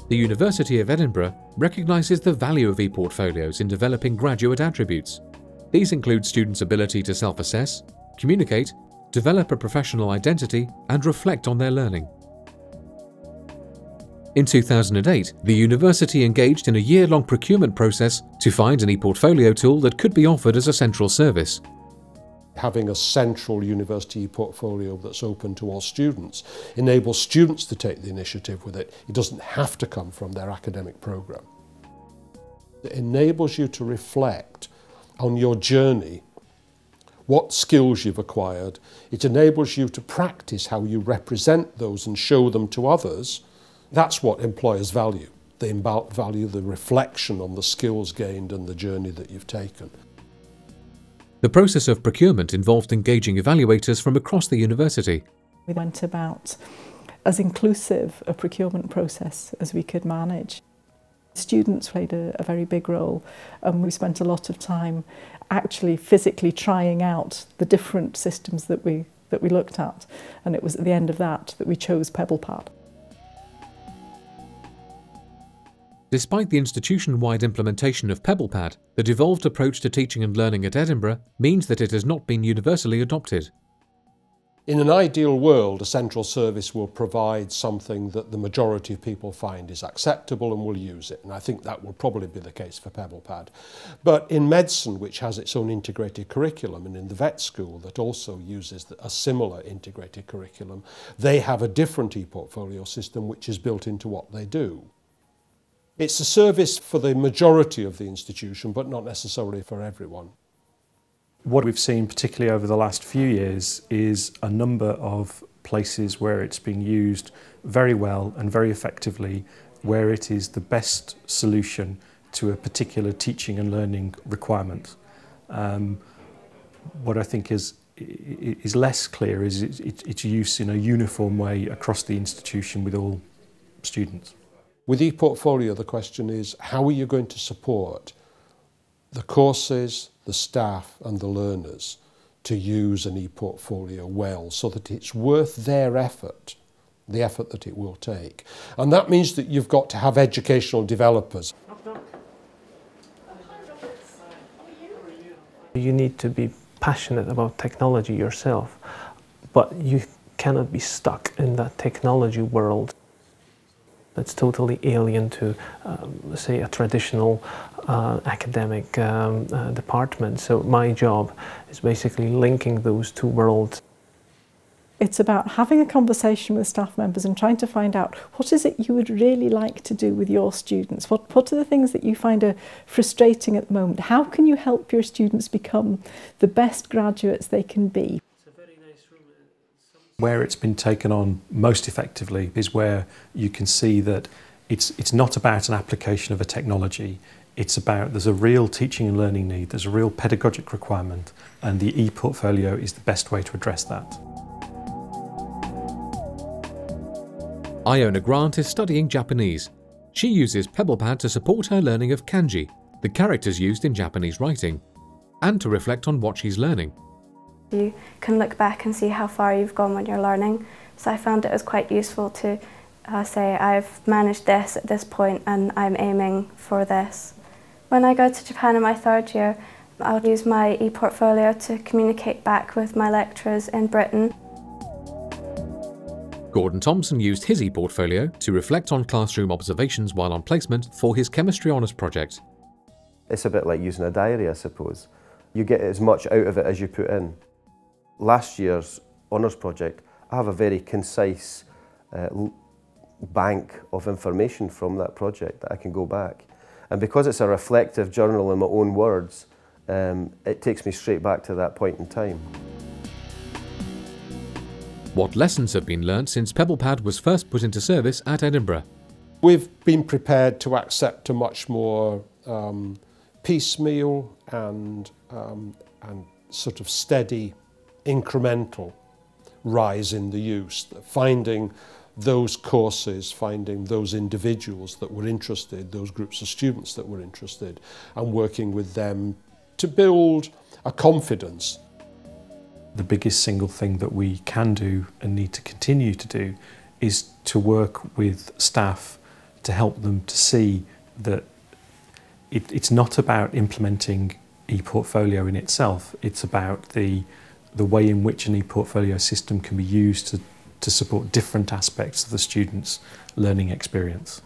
The University of Edinburgh recognises the value of ePortfolios in developing graduate attributes. These include students' ability to self-assess, communicate, develop a professional identity, and reflect on their learning. In 2008, the university engaged in a year-long procurement process to find an ePortfolio tool that could be offered as a central service. Having a central university ePortfolio that's open to all students enables students to take the initiative with it. It doesn't have to come from their academic programme. It enables you to reflect on your journey, what skills you've acquired. It enables you to practice how you represent those and show them to others. That's what employers value. They value the reflection on the skills gained and the journey that you've taken. The process of procurement involved engaging evaluators from across the university. We went about as inclusive a procurement process as we could manage. Students played a very big role, and we spent a lot of time actually physically trying out the different systems that we looked at, and it was at the end of that we chose PebblePad. Despite the institution-wide implementation of PebblePad, the devolved approach to teaching and learning at Edinburgh means that it has not been universally adopted. In an ideal world, a central service will provide something that the majority of people find is acceptable and will use it, and I think that will probably be the case for PebblePad. But in medicine, which has its own integrated curriculum, and in the vet school that also uses a similar integrated curriculum, they have a different ePortfolio system which is built into what they do. It's a service for the majority of the institution, but not necessarily for everyone. What we've seen, particularly over the last few years, is a number of places where it's being used very well and very effectively, where it is the best solution to a particular teaching and learning requirement. What I think is less clear is its use in a uniform way across the institution with all students. With ePortfolio, the question is, how are you going to support the courses, the staff and the learners to use an ePortfolio well, so that it's worth their effort, the effort that it will take. And that means that you've got to have educational developers. You need to be passionate about technology yourself, but you cannot be stuck in that technology world. That's totally alien to, say, a traditional academic department. So my job is basically linking those two worlds. It's about having a conversation with staff members and trying to find out what is it you would really like to do with your students? What are the things that you find are frustrating at the moment? How can you help your students become the best graduates they can be? Where it's been taken on most effectively is where you can see that it's not about an application of a technology. It's about there's a real teaching and learning need, there's a real pedagogic requirement, and the ePortfolio is the best way to address that. Iona Grant is studying Japanese. She uses PebblePad to support her learning of kanji, the characters used in Japanese writing, and to reflect on what she's learning. You can look back and see how far you've gone when you're learning. So I found it was quite useful to say I've managed this at this point and I'm aiming for this. When I go to Japan in my third year, I'll use my ePortfolio to communicate back with my lecturers in Britain. Gordon Thompson used his ePortfolio to reflect on classroom observations while on placement for his chemistry honours project. It's a bit like using a diary, I suppose. You get as much out of it as you put in. Last year's honours project, I have a very concise bank of information from that project that I can go back. And because it's a reflective journal in my own words, it takes me straight back to that point in time. What lessons have been learnt since PebblePad was first put into service at Edinburgh? We've been prepared to accept a much more piecemeal and sort of steady, incremental rise in the use, finding those courses, finding those individuals that were interested, those groups of students that were interested, and working with them to build a confidence. The biggest single thing that we can do and need to continue to do is to work with staff to help them to see that it's not about implementing ePortfolio in itself, it's about the way in which an ePortfolio system can be used to support different aspects of the student's learning experience.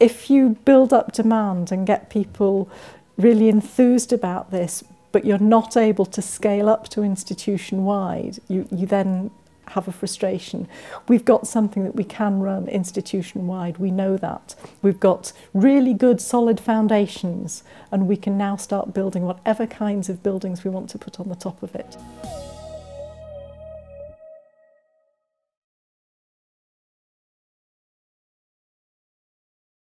If you build up demand and get people really enthused about this, but you're not able to scale up to institution-wide, you then have a frustration. We've got something that we can run institution-wide, we know that. We've got really good solid foundations, and we can now start building whatever kinds of buildings we want to put on the top of it.